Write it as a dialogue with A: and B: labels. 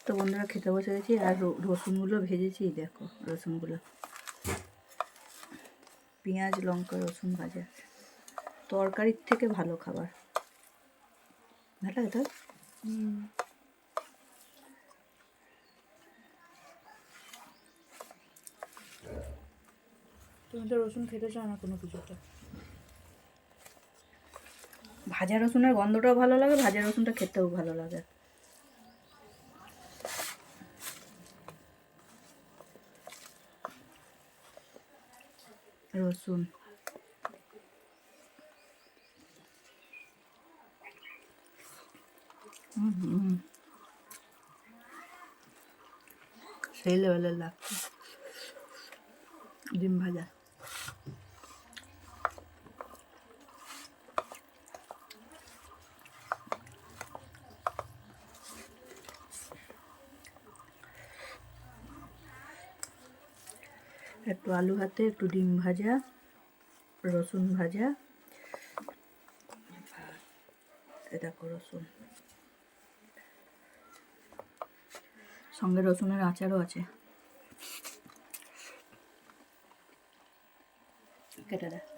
A: তো বন্ধুরা খেতে বসে গেছি, আর রসুনগুলো ভেজেছি, দেখো রসুনগুলো, পেঁয়াজ লঙ্কা রসুন ভাজা, তরকারির থেকে ভালো খাবার। ভালো লাগে তো?
B: তুমি তো রসুন খেতে চাও না কোনো কিছুটা।
A: ভাজা রসুনের গন্ধটাও ভালো লাগে, ভাজা রসুনটা খেতেও ভালো লাগে। রসুন সেই লেভেলের লাগছে। ডিম ভাজা, একটু আলু ভাতে, একটু ডিম ভাজা, রসুন ভাজা, দেখো রসুন, সঙ্গে রসুনের আচারও আছে। কেটে দেয়।